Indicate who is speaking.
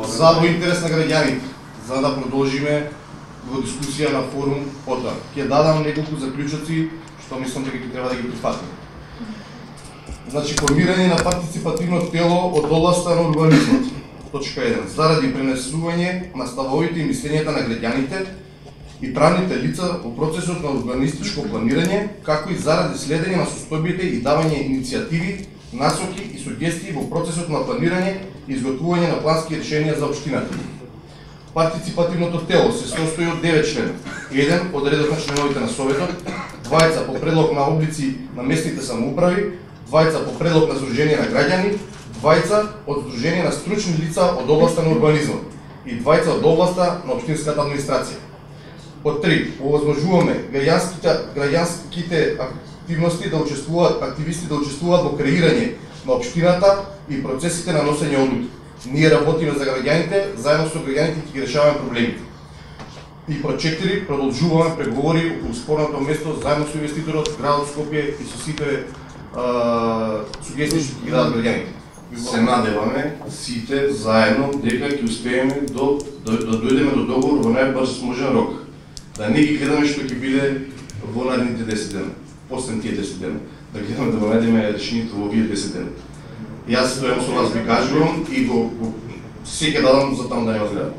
Speaker 1: за во интерес на граѓаните, за да продолжиме во дискусија на форум потоа. Ќе дадам неколку заклучоци што мислам дека ќе треба да ги прифатиме. Значи, формирање на партиципативно тело од областа на урбанизмот. Точка 1. Заради пренесување на ставовите и мислењата на граѓаните и правните лица во процесот на урбанистичко планирање, како и заради следење на состојбите и давање иницијативи, насоки и сугестии во процесот на планирање и изготвување на плански решенија за општината. Партиципативното тело се состои од 9 члена. 1 од редот на членовите на Советот, 2 по предлог на облици на местните самоуправи, 2 по предлог на Сдружение на граѓани, 2 од Сдружение на стручни лица од областа на урбанизмот и 2 од областа на општинската администрација. Под 3, овозможуваме граѓанските активности да учествуваат, активисти да учествуваат во креирање на општината и процесите на носење одлуки. Ние работиме за граѓаните, заедно со граѓаните ќе ги решаваме проблемите. И под 4, продолжуваме преговори околу спорното место заедно со инвеститорот, градот Скопје и со сите сугестии што ги дадат граѓаните.
Speaker 2: Се надеваме сите заедно дека ќе успееме да дојдеме до договор во најбрз можен рок. Да не ги гледаме што ќе биде во наредните 10 дена, после тие 10 дена. Да гледаме да го најдеме решението во овие 10 дена. Јас стојам со вас ви кажувам и го се ќе дадам за таму да не возгледам.